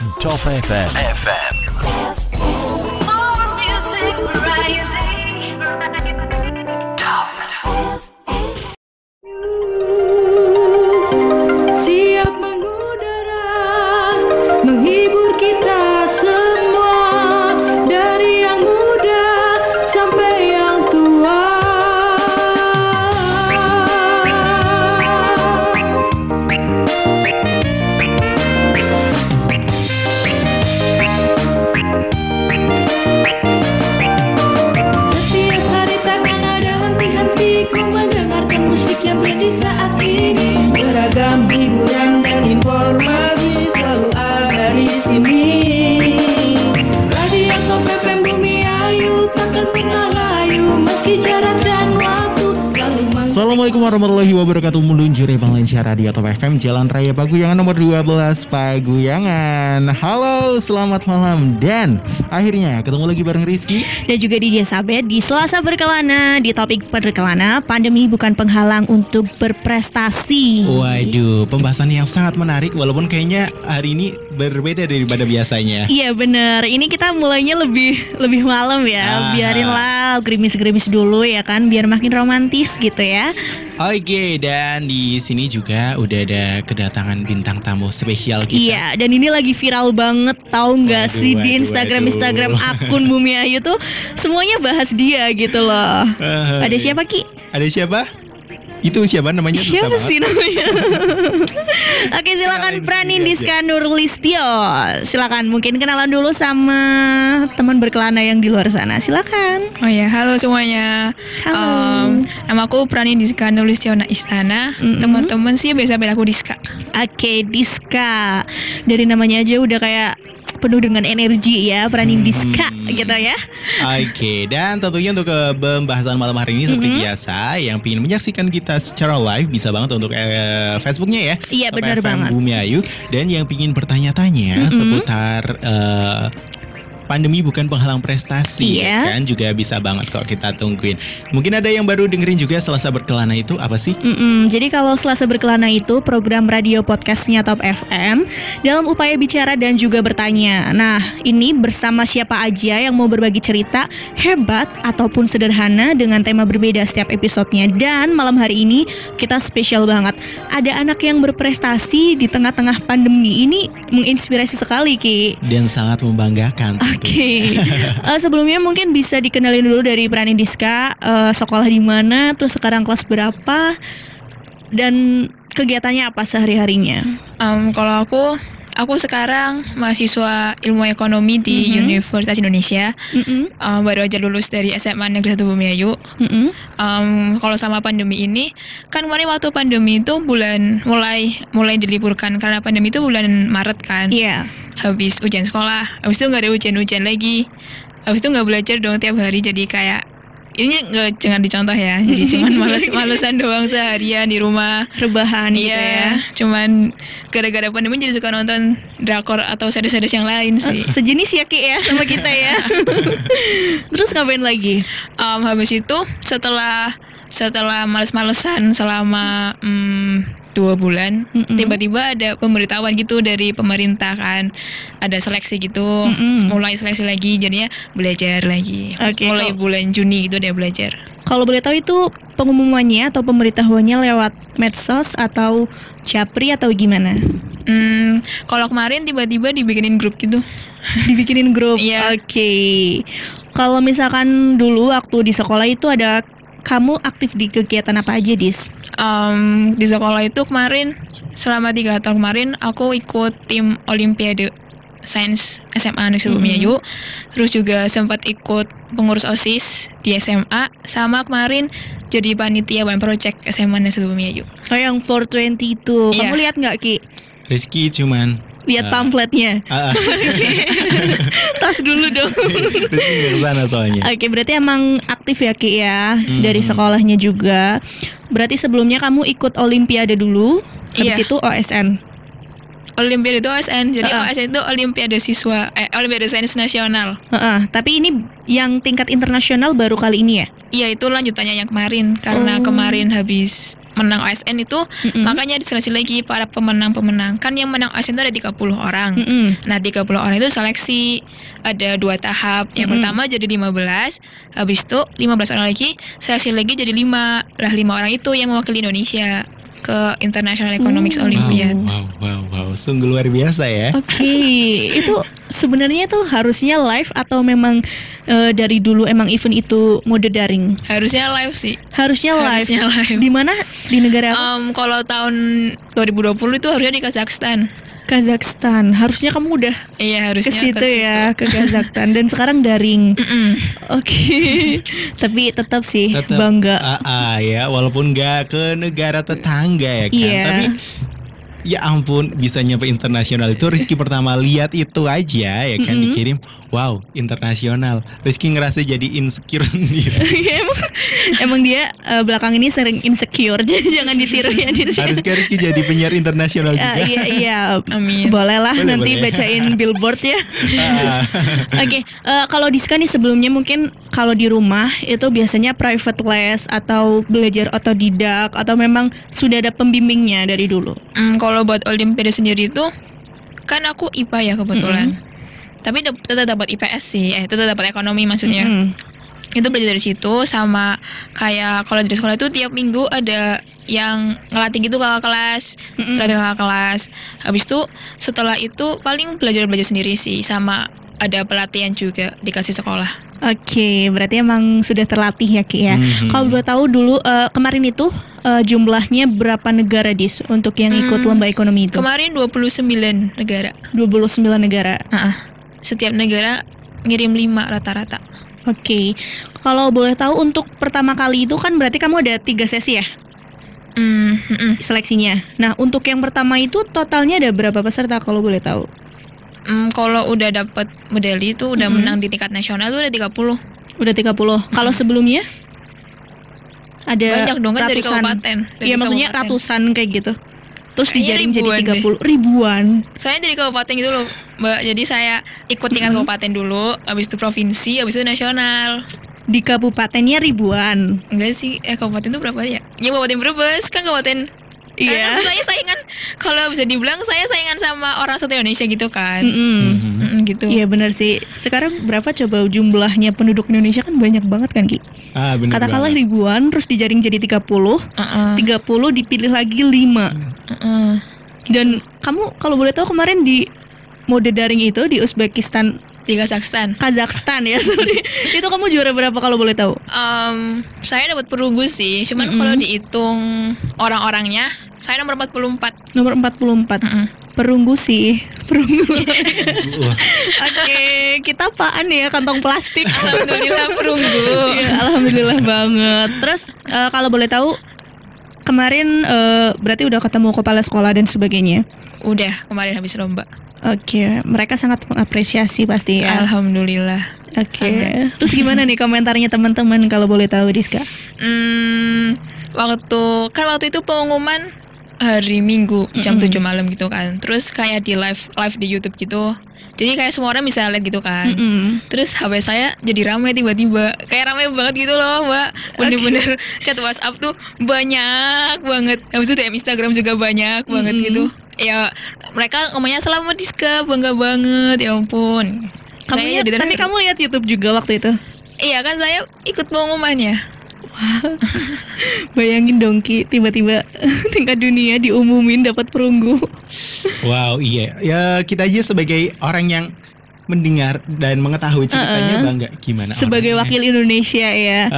Top FM. More music variety. Top. Siap mengudara, menghibur kita semua, dari yang muda sampai yang tua. Setiap hari takkan ada henti-henti ku mendengarkan musik yang tren di saat ini. Beragam hiburan dan informasi selalu ada di sini. Radio Top FM Bumi Ayu takkan pernah layu meski jarak dan waktu selalu Assalamualaikum warahmatullahi wabarakatuh. Meluncuri Valencia Radio Top FM Jalan Raya Paguyangan nomor 12 Paguyangan. Halo, selamat malam. Dan akhirnya ketemu lagi bareng Rizky Dan juga DJ Sabet di Selasa Berkelana. Di topik berkelana, pandemi bukan penghalang untuk berprestasi. Waduh, pembahasan yang sangat menarik. Walaupun kayaknya hari ini berbeda daripada biasanya. Iya bener, ini kita mulainya lebih malam ya. Biarinlah gerimis-gerimis dulu ya kan, biar makin romantis gitu ya. Oke, dan di sini juga udah ada kedatangan bintang tamu spesial kita. Iya, dan ini lagi viral banget, tahu nggak sih di Instagram akun Bumi Ayu tuh semuanya bahas dia gitu loh. Ada siapa Ki? Ada siapa? Itu siapa namanya? Susah Siapa banget. sih namanya? Oke, silakan Pranindiska Nurlistio. Silakan mungkin kenalan dulu sama teman berkelana yang di luar sana. Silakan. Oh ya, halo semuanya. Halo. Namaku Pranindiska Nurlistiona Istana. Teman-teman sih biasa panggil aku Diska. Oke, Diska. Dari namanya aja udah kayak penuh dengan energi ya, Pranindiska gitu ya. Oke, dan tentunya untuk pembahasan malam hari ini seperti biasa, yang ingin menyaksikan kita secara live bisa banget untuk Facebooknya ya. Iya, Top benar FM banget. Bumi Ayu. Dan yang ingin bertanya-tanya seputar pandemi bukan penghalang prestasi, Iya. ya kan, juga bisa banget kok kita tungguin. Mungkin ada yang baru dengerin juga Selasa Berkelana itu apa sih? Jadi kalau Selasa Berkelana itu program radio podcastnya Top FM dalam upaya bicara dan juga bertanya. Nah, ini bersama siapa aja yang mau berbagi cerita hebat ataupun sederhana dengan tema berbeda setiap episodenya. Dan malam hari ini kita spesial banget. Ada anak yang berprestasi di tengah-tengah pandemi. Ini menginspirasi sekali, Ki. Dan sangat membanggakan. Oke, sebelumnya mungkin bisa dikenalin dulu dari Pranindiska, sekolah di mana, terus sekarang kelas berapa, dan kegiatannya apa sehari-harinya? Kalau aku sekarang mahasiswa ilmu ekonomi di Universitas Indonesia. Baru aja lulus dari SMA Negeri 1 Bumi Ayu. Kalau selama pandemi ini, kan kemarin waktu pandemi itu mulai diliburkan karena pandemi itu bulan Maret kan. Iya. Habis ujian sekolah, habis itu nggak ada ujian lagi, habis itu nggak belajar dong tiap hari, jadi kayak ini jangan dicontoh ya, jadi cuman malesan doang seharian di rumah, Rebahan gitu ya. iya, cuman gara-gara pandemi jadi suka nonton drakor atau series-series yang lain sih. Sejenis ya Ki ya sama kita ya. Terus ngapain lagi? Habis itu setelah males-malesan selama 2 bulan, tiba-tiba ada pemberitahuan gitu dari pemerintah kan, ada seleksi gitu, mulai seleksi lagi, jadinya belajar lagi. Oke, Mulai bulan Juni gitu udah belajar. Kalau boleh tahu itu pengumumannya atau pemberitahuannya lewat medsos atau Japri atau gimana? Kalau kemarin tiba-tiba dibikinin grup gitu. Dibikinin grup. Iya. Oke. Kalau misalkan dulu waktu di sekolah itu ada, kamu aktif di kegiatan apa aja, Dis? Di sekolah itu kemarin selama 3 tahun kemarin aku ikut tim Olimpiade Sains SMA Negeri 1 Bumi Ayu. Terus juga sempat ikut pengurus OSIS di SMA, sama kemarin jadi panitia One Project SMA Negeri 1 Bumi Ayu. Oh, yang 420 itu. Iya. Kamu lihat nggak, Ki? Rizky cuman Lihat pamfletnya. Tas dulu dong. Rizky nggak kesana soalnya. Oke, berarti emang aktif ya Ki ya, dari sekolahnya juga. Berarti sebelumnya kamu ikut Olimpiade dulu, habis Iya. itu OSN. Olimpiade itu OSN, jadi OSN itu Olimpiade Siswa, Olimpiade Sains Nasional. Tapi ini yang tingkat internasional baru kali ini ya? Iya, itu lanjutannya yang kemarin, karena kemarin habis menang ASN itu, makanya diseleksi lagi para pemenang-pemenang. Kan yang menang ASN itu ada 30 orang. Nah 30 orang itu seleksi, ada 2 tahap. Yang pertama jadi 15, habis itu 15 orang lagi seleksi lagi jadi 5. Lah 5 orang itu yang mewakili Indonesia ke International Economics Olympiad. Wow, sungguh luar biasa ya. Oke, itu sebenarnya tuh harusnya live atau memang dari dulu emang event itu mode daring? Harusnya live sih. Harusnya live. Di mana? Di negara apa? Kalau tahun 2020 itu harusnya di Kazakhstan. Harusnya kamu udah harusnya ke situ ya, ke Kazakhstan, dan sekarang daring. Oke. Tapi tetap sih bangga. Ya, walaupun nggak ke negara tetangga ya kan. Iya. Tapi ya ampun, bisa nyampe internasional itu Rizky pertama lihat itu aja ya kan, dikirim. Wow, internasional. Rizky ngerasa jadi insecure sendiri. Emang dia belakang ini sering insecure, jadi jangan ditiru ya. Harusnya Rizky jadi penyiar internasional juga. Iya. Amin. Boleh lah, nanti boleh. bacain billboard ya. Oke, kalau Diska nih sebelumnya mungkin kalau di rumah itu biasanya private les atau belajar otodidak atau memang sudah ada pembimbingnya dari dulu? Kalau buat Olimpiade sendiri itu kan aku IPA ya kebetulan. Tapi tetap dapat IPS sih, tetap dapat ekonomi maksudnya. Itu belajar dari situ, sama kayak kalau dari sekolah itu tiap minggu ada yang ngelatih gitu kakak kelas, terlatih kakak kelas. Habis itu setelah itu paling belajar sendiri sih, sama ada pelatihan juga dikasih sekolah. Oke, berarti emang sudah terlatih ya Ki ya. Kalau boleh tahu dulu kemarin itu jumlahnya berapa negara Dis untuk yang ikut lomba ekonomi itu? Kemarin 29 negara. 29 negara. Setiap negara ngirim 5 rata-rata. Oke. Kalau boleh tahu untuk pertama kali itu kan berarti kamu ada 3 sesi ya? Seleksinya. Nah, untuk yang pertama itu totalnya ada berapa peserta kalau boleh tahu? Kalau udah dapat medali itu udah menang di tingkat nasional itu udah 30. Udah 30. Kalau sebelumnya? Ada banyak dong kan dari ratusan. kabupaten. Iya, maksudnya ratusan kayak gitu. Terus Kayaknya dijaring jadi ribuan 30 ribuan. Saya dari kabupaten gitu loh, Mbak. Jadi saya ikut tingkat kabupaten dulu, habis itu provinsi, habis itu nasional. Di kabupatennya ribuan. Enggak sih, kabupaten itu berapa ya? Ya Kabupaten Brebes kan kabupaten. Iya. Saya saingan, kalau bisa dibilang saya saingan sama orang satu Indonesia gitu kan. Gitu. Iya benar sih. Sekarang berapa coba jumlahnya penduduk Indonesia kan banyak banget kan Ki? Bener Katakanlah banget. ribuan, terus dijaring jadi 30. 30 dipilih lagi 5. Dan kamu kalau boleh tahu kemarin di mode daring itu di Uzbekistan, Di Kazakhstan ya, sorry. Itu kamu juara berapa kalau boleh tahu? Saya dapat perunggu sih. Cuman kalau dihitung orang-orangnya, saya nomor 44. Nomor 44. Perunggu sih. Oke, kita apaan ya, kantong plastik. Alhamdulillah perunggu. Iya, alhamdulillah banget. Terus kalau boleh tahu kemarin berarti udah ketemu kepala sekolah dan sebagainya? Udah, kemarin habis lomba. Oke, mereka sangat mengapresiasi pasti ya. Alhamdulillah. Oke. Terus gimana nih komentarnya teman-teman kalau boleh tahu Diska? Waktu itu pengumuman hari Minggu jam 7 malam gitu kan. Terus kayak di live di YouTube gitu. Jadi kayak semua orang bisa lihat gitu kan. Terus HP saya jadi ramai tiba-tiba. Kayak ramai banget gitu loh, Mbak. Bener-bener chat WhatsApp tuh banyak banget. Habis itu DM Instagram juga banyak banget gitu. Ya mereka ngomongnya selamat Diska, bangga banget, ya ampun. Tapi kamu lihat YouTube juga waktu itu? Iya kan, saya ikut pengumumannya. Bayangin dong Ki, tiba-tiba tingkat dunia diumumin dapat perunggu. Wow, iya. Ya kita aja sebagai orang yang mendengar dan mengetahui ceritanya bangga gimana. Sebagai orangnya. wakil Indonesia ya.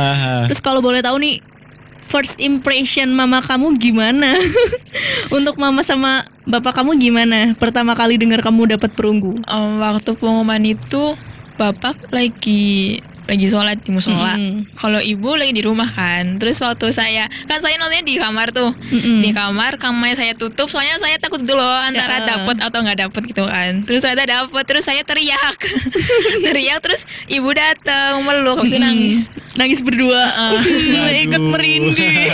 Terus kalau boleh tahu nih, first impression mama kamu gimana? Untuk mama sama bapak kamu gimana? Pertama kali dengar kamu dapat perunggu? Waktu pengumuman itu bapak lagi sholat di musola. Kalau ibu lagi di rumah kan. Terus waktu saya nontonnya di kamar tuh. Di kamar, kamarnya saya tutup. Soalnya saya takut dulu antara dapat atau nggak dapat gitu kan. Terus saya dapat, terus saya teriak. Terus ibu datang meluk, habis itu nangis. nangis berdua. Ikut merinding.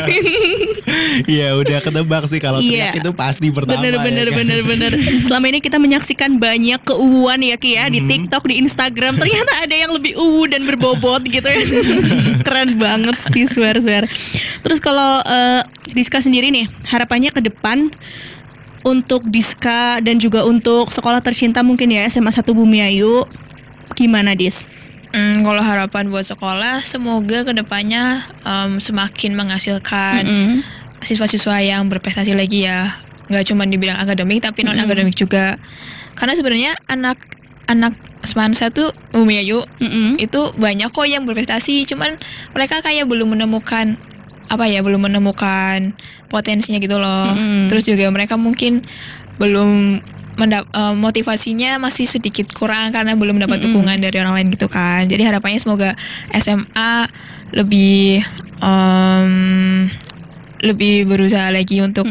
Iya udah ketebak sih kalau teriak itu pasti pertama. Bener. Selama ini kita menyaksikan banyak keuuan ya Ki ya, di TikTok, di Instagram. Ternyata ada yang lebih dan berbobot gitu ya. Keren banget sih, swear. Terus kalau Diska sendiri nih, harapannya ke depan untuk Diska dan juga untuk sekolah tercinta mungkin ya, SMA 1 Bumiayu, gimana Dis? Kalau harapan buat sekolah, semoga kedepannya semakin menghasilkan siswa-siswa yang berprestasi lagi ya. Nggak cuma di bidang akademik, tapi non akademik juga. Karena sebenarnya anak Semansa tuh Bumiayu itu banyak kok yang berprestasi, cuman mereka kayak belum menemukan potensinya gitu loh. Terus juga mereka mungkin belum motivasinya masih sedikit kurang karena belum mendapat dukungan dari orang lain gitu kan. Jadi harapannya semoga SMA lebih berusaha lagi untuk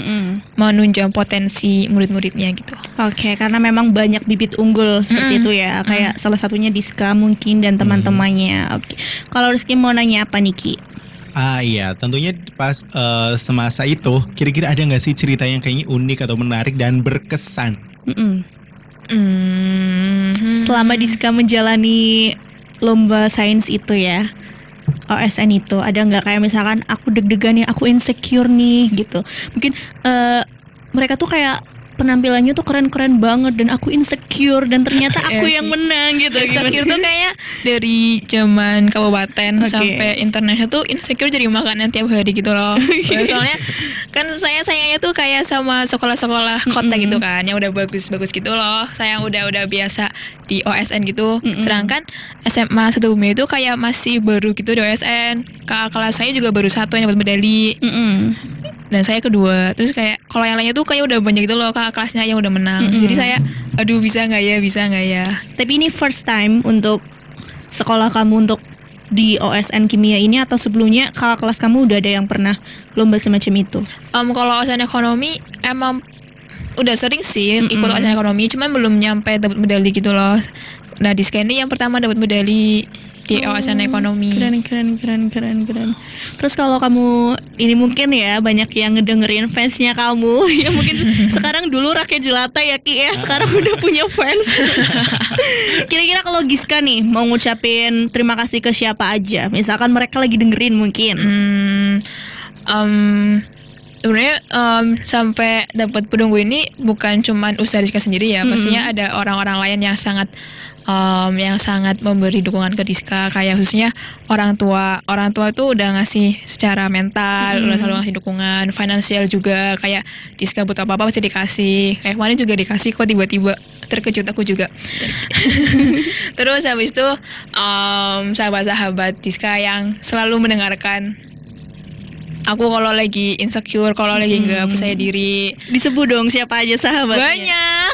menunjang potensi murid-muridnya gitu. Oke, karena memang banyak bibit unggul seperti itu ya. Kayak salah satunya Diska mungkin dan teman-temannya. Oke. Kalau Rizky mau nanya apa nih Ki? Iya, tentunya pas semasa itu kira-kira ada nggak sih cerita yang kayaknya unik atau menarik dan berkesan? Selama Diska menjalani lomba sains itu ya, OSN itu, ada nggak kayak misalkan aku deg-degan nih, aku insecure nih gitu. Mungkin mereka tuh kayak penampilannya tuh keren-keren banget dan aku insecure dan ternyata aku yang menang gitu. Insecure tuh kayak dari zaman kabupaten sampai internasional tuh insecure jadi makanan tiap hari gitu loh. Soalnya kan saya sayangnya tuh kayak sama sekolah-sekolah kota gitu kan, yang udah bagus-bagus gitu loh. Saya udah biasa di OSN gitu. Sedangkan SMA 1 Bumiayu itu kayak masih baru gitu di OSN. Kakak kelas saya juga baru 1 yang dapat medali. Dan saya kedua. Terus kayak kalau yang lainnya tuh kayak udah banyak gitu loh kakak kelasnya yang udah menang. Jadi saya aduh bisa nggak ya. Tapi ini first time untuk sekolah kamu untuk di OSN kimia ini, atau sebelumnya kakak kelas kamu udah ada yang pernah lomba semacam itu? Kalau OSN ekonomi emang udah sering sih ikut OSN ekonomi, cuman belum nyampe dapat medali gitu loh. Nah di Skeni yang pertama dapat medali di OSN ekonomi. Keren. Terus kalau kamu ini mungkin ya banyak yang ngedengerin fansnya kamu yang mungkin sekarang dulu rakyat jelata ya Ki ya, sekarang udah punya fans. Kira-kira kalau Giska nih mau ngucapin terima kasih ke siapa aja? Misalkan mereka lagi dengerin mungkin. Sebenarnya sampai dapat pedunggu ini bukan cuman usaha Diska sendiri ya, pastinya ada orang-orang lain yang sangat memberi dukungan ke Diska, kayak khususnya orang tua itu udah ngasih secara mental, udah selalu ngasih dukungan, finansial juga, kayak Diska butuh apa-apa pasti dikasih. Kayak kemarin juga dikasih kok, tiba-tiba terkejut aku juga. Terus habis itu sahabat-sahabat Diska yang selalu mendengarkan aku kalau lagi insecure, kalau lagi nggak percaya diri. Disebut dong siapa aja sahabatnya. Banyak.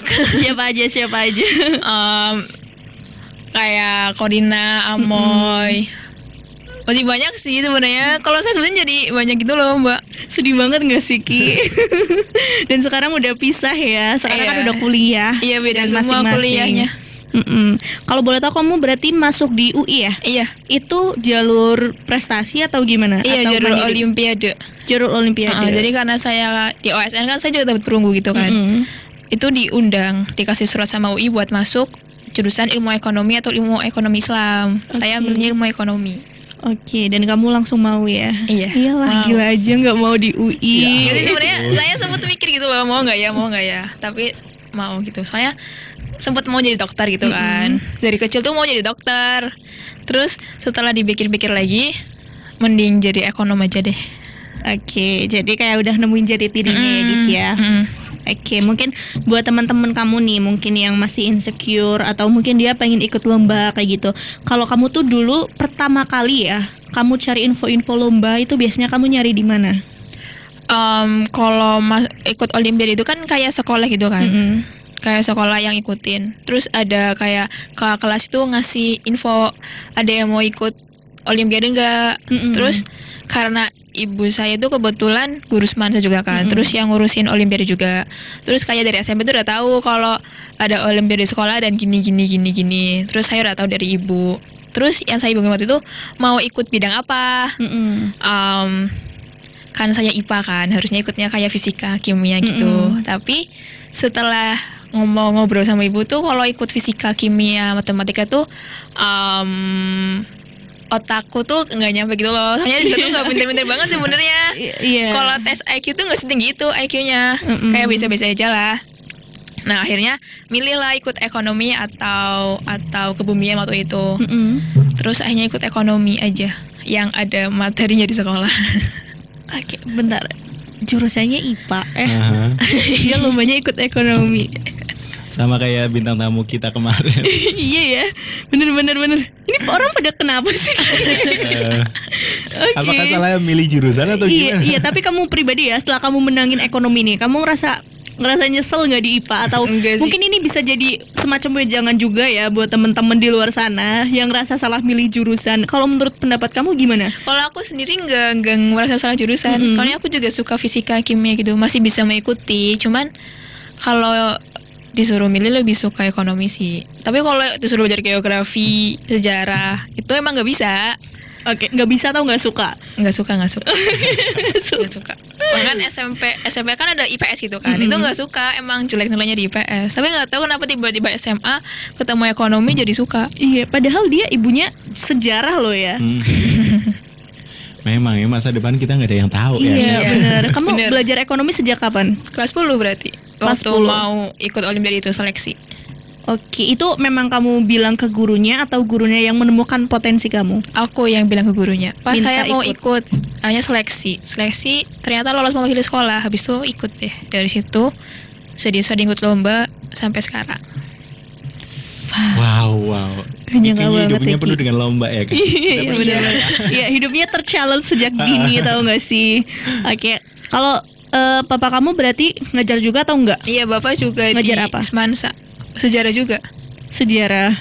Siapa aja. Kayak Corina, Amoy. Masih banyak sih sebenarnya. Kalau saya sebenarnya jadi banyak gitu loh, Mbak. Sedih banget nggak sih Ki? Dan sekarang udah pisah ya. Sekarang kan udah kuliah. Iya, beda semua masing-masing kuliahnya. Kalau boleh tahu kamu berarti masuk di UI ya? Iya. Itu jalur prestasi atau gimana? Iya, atau jalur olimpiade. Jalur olimpiade. Jadi karena saya di OSN kan saya juga dapat perunggu gitu kan. Itu diundang, dikasih surat sama UI buat masuk jurusan ilmu ekonomi atau ilmu ekonomi Islam. Saya ambilnya ilmu ekonomi. Oke, dan kamu langsung mau ya? Iya. Iyalah, gila aja nggak mau di UI. Jadi sebenarnya saya sempat mikir gitu loh, mau nggak ya, tapi mau gitu. Soalnya sempat mau jadi dokter gitu kan. Dari kecil tuh mau jadi dokter. Terus setelah dipikir-pikir lagi, mending jadi ekonom aja deh. Oke, jadi kayak udah nemuin jati dirinya ya Dis ya. Oke, mungkin buat teman-teman kamu nih, mungkin yang masih insecure atau mungkin dia pengen ikut lomba kayak gitu. Kalau kamu tuh dulu pertama kali ya, kamu cari info-info lomba itu biasanya kamu nyari di mana? Kalau ikut olimpiade itu kan kayak sekolah gitu kan. Kayak sekolah yang ikutin. Terus ada kayak kakak kelas itu ngasih info ada yang mau ikut olimpiade enggak. Terus karena ibu saya itu kebetulan guru semansa juga kan, terus yang ngurusin olimpiade juga. Terus kayak dari SMP tuh udah tahu kalau ada olimpiade sekolah dan gini. Terus saya udah tahu dari ibu. Terus yang saya bingung waktu itu mau ikut bidang apa. Kan saya IPA kan, harusnya ikutnya kayak fisika, kimia gitu. Tapi setelah ngobrol sama ibu tuh, kalau ikut fisika, kimia, matematika tuh otakku tuh nggak nyampe gitu loh. Soalnya juga tuh nggak pinter-pinter banget sebenarnya. Kalau tes IQ tuh nggak setinggi itu IQ-nya, kayak biasa-biasa aja lah. Nah akhirnya milih lah ikut ekonomi atau kebumian waktu itu. Terus akhirnya ikut ekonomi aja, yang ada materinya di sekolah. Oke, bentar. Jurusannya IPA. Dia lombanya ikut ekonomi. Sama kayak bintang tamu kita kemarin. Iya ya, bener. Ini orang pada kenapa sih? Apakah salah milih jurusan atau gimana? Iya, tapi kamu pribadi ya, setelah kamu menangin ekonomi nih, kamu ngerasa nyesel nggak di IPA atau mungkin ini bisa jadi semacam wejangan juga ya buat teman-teman di luar sana yang ngerasa salah milih jurusan. Kalau menurut pendapat kamu gimana? Kalau aku sendiri nggak ngerasa salah jurusan, soalnya aku juga suka fisika, kimia gitu, masih bisa mengikuti. Cuman kalau disuruh milih lebih suka ekonomi sih. Tapi kalau disuruh belajar geografi, sejarah, itu emang nggak bisa. Oke, nggak bisa atau nggak suka? Nggak suka. Bahkan SMP kan ada IPS gitu kan, itu nggak suka, emang jelek nilainya di IPS. Tapi nggak tahu kenapa tiba-tiba SMA ketemu ekonomi jadi suka. Iya, padahal dia ibunya sejarah loh ya. Memang ya, masa depan kita nggak ada yang tahu ya. Iya benar. Kamu belajar ekonomi sejak kapan? Kelas 10 berarti. Kelas Waktu 10. mau ikut olimpiade itu seleksi. Oke, itu memang kamu bilang ke gurunya atau gurunya yang menemukan potensi kamu? Aku yang bilang ke gurunya. Pas Minta saya mau ikut. hanya seleksi ternyata lolos mewakili sekolah. Habis itu ikut deh. Dari situ sering ikut lomba sampai sekarang. Wow. Nyangka banget hidupnya ya, penuh Ki. dengan lomba ya kan? Iya benar. Iya, hidupnya terchallenge sejak dini tahu nggak sih? Oke, kalau papa kamu berarti ngajar juga atau enggak? Iya, bapak juga Ngajar di apa? Semansa. Sejarah juga. Sejarah.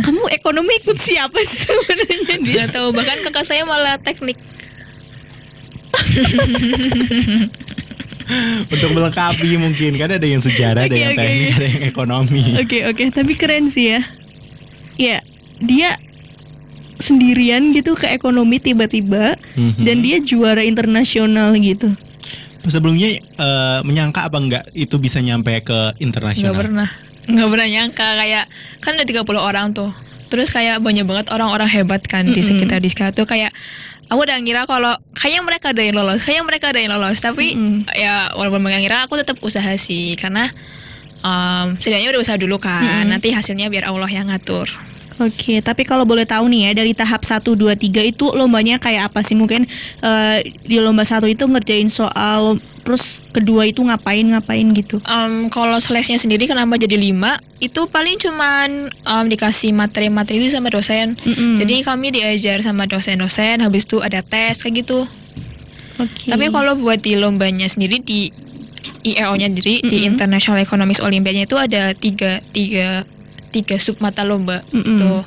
Kamu ekonomi ikut siapa sih sebenarnya? Nggak tahu, bahkan kakak saya malah teknik. Untuk melengkapi mungkin kan ada yang sejarah, ada yang teknik, ada yang ekonomi. Oke, tapi keren sih ya. Ya, dia sendirian gitu ke ekonomi tiba-tiba dan dia juara internasional gitu. Sebelumnya menyangka apa enggak itu bisa nyampe ke internasional? Nggak pernah nyangka, kayak kan ada 30 orang tuh. Terus kayak banyak banget orang-orang hebat kan di sekitar Diska tuh, kayak aku udah ngira kalau kayaknya mereka ada yang lolos, tapi ya walaupun mereka ngira, aku tetap usaha sih, karena setidaknya udah usaha dulu kan, nanti hasilnya biar Allah yang ngatur. Oke, tapi kalau boleh tahu nih ya, dari tahap 1, 2, 3 itu lombanya kayak apa sih? Mungkin di lomba 1 itu ngerjain soal, terus kedua itu ngapain gitu? Kalau seleksinya sendiri kenapa jadi 5, itu paling cuman dikasih materi-materi itu sama dosen. Jadi kami diajar sama dosen-dosen, habis itu ada tes kayak gitu. Oke. Tapi kalau buat di lombanya sendiri, di IEO-nya sendiri, di International Economics Olympiadnya itu ada tiga sub mata lomba. Tuh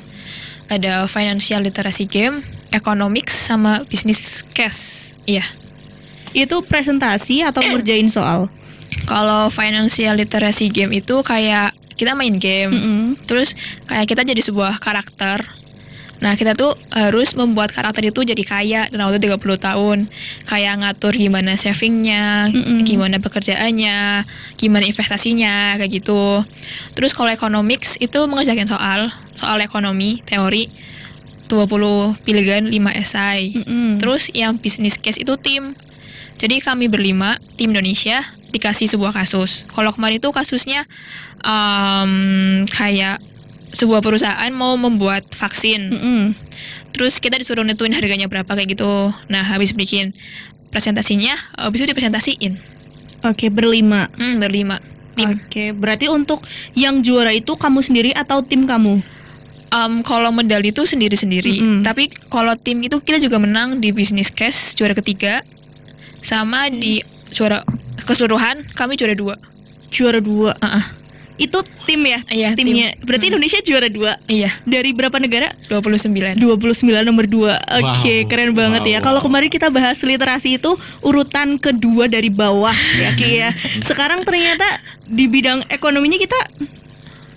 ada Financial Literacy Game, Economics, sama Business Case. Iya. Itu presentasi atau ngerjain soal? Kalau Financial Literacy Game itu kayak kita main game, terus kayak kita jadi sebuah karakter. Nah, kita tuh harus membuat karakter itu jadi kaya dalam waktu 30 tahun. Kayak ngatur gimana savingnya, gimana pekerjaannya, gimana investasinya, kayak gitu. Terus kalau economics itu mengerjakan soal ekonomi, teori, 20 pilihan, 5 esai. Terus yang business case itu tim. Jadi kami berlima, tim Indonesia, dikasih sebuah kasus. Kalau kemarin itu kasusnya kayak sebuah perusahaan mau membuat vaksin. Terus kita disuruh nentuin harganya berapa kayak gitu. Nah, habis bikin presentasinya, habis itu dipresentasiin. Oke, berlima. Berlima. Tim. Oke, berarti untuk yang juara itu kamu sendiri atau tim kamu? Kalau medali itu sendiri-sendiri. Tapi kalau tim itu kita juga menang di business case juara ketiga, sama di juara keseluruhan kami juara 2. Juara 2. Itu tim ya? Iya, timnya. tim. Berarti Indonesia juara 2. Iya. Dari berapa negara? 29. 29 nomor 2. Oke, Wow. keren banget ya. Kalau kemarin kita bahas literasi itu urutan kedua dari bawah ya, Ki ya. Sekarang ternyata di bidang ekonominya kita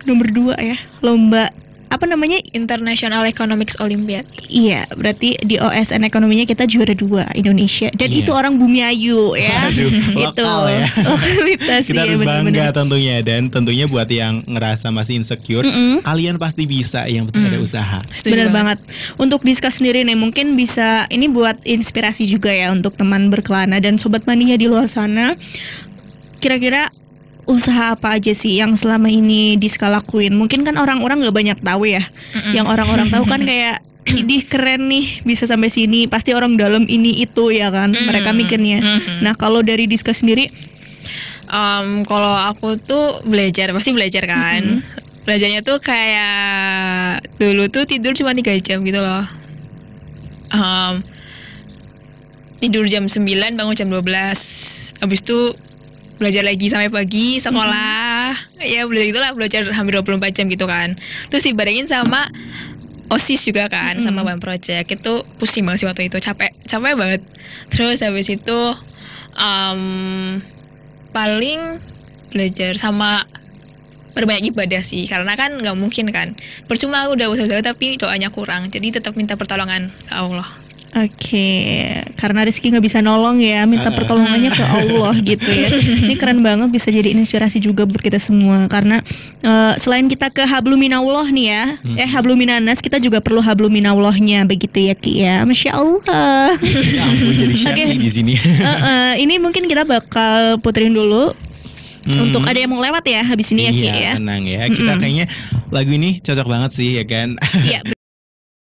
nomor 2 ya. Lomba apa namanya? International Economics Olympiad. Iya, berarti di OSN ekonominya kita juara 2 Indonesia. Dan Iya. itu orang Bumiayu ya. Waduh, lokal ya. Lokalitas Kita ya, harus bangga bener-bener. tentunya, dan tentunya buat yang ngerasa masih insecure, kalian pasti bisa, yang penting ada usaha. Setuju Bener banget. Untuk Diska sendiri nih, mungkin bisa ini buat inspirasi juga ya untuk teman berkelana dan sobat mania di luar sana. Kira-kira usaha apa aja sih yang selama ini Diska lakuin? Mungkin kan orang-orang nggak banyak tahu ya. Yang orang-orang tahu kan kayak idih keren nih bisa sampai sini. Pasti orang dalam ini itu ya kan. Mereka mikirnya. Nah kalau dari Diska sendiri, Kalau aku tuh pasti belajar kan. Belajarnya tuh kayak dulu tuh tidur cuma 3 jam gitu loh. Tidur jam 9, bangun jam 12. Habis itu belajar lagi sampai pagi, sekolah. Ya belajar itulah, belajar hampir 24 jam gitu kan. Terus dibarengin sama OSIS juga kan, sama BEM project. Itu pusing banget sih waktu itu, capek banget. Terus habis itu paling belajar sama berbanyak ibadah sih, karena kan nggak mungkin kan, percuma aku udah usaha tapi doanya kurang, jadi tetap minta pertolongan ke Allah. Oke, karena Rizky nggak bisa nolong ya, minta pertolongannya ke Allah gitu ya. Ini keren banget, bisa jadi inspirasi juga buat kita semua. Karena selain kita ke habluminallah nih ya, habluminanas, kita juga perlu habluminallahnya begitu ya Ki ya. Masya Allah. Ya ampun, jadi syar'i di sini. Ini mungkin kita bakal puterin dulu. Untuk ada yang mau lewat ya habis ini ya Ki ya. Iya, tenang ya. Kita kayaknya lagu ini cocok banget sih ya kan. Iya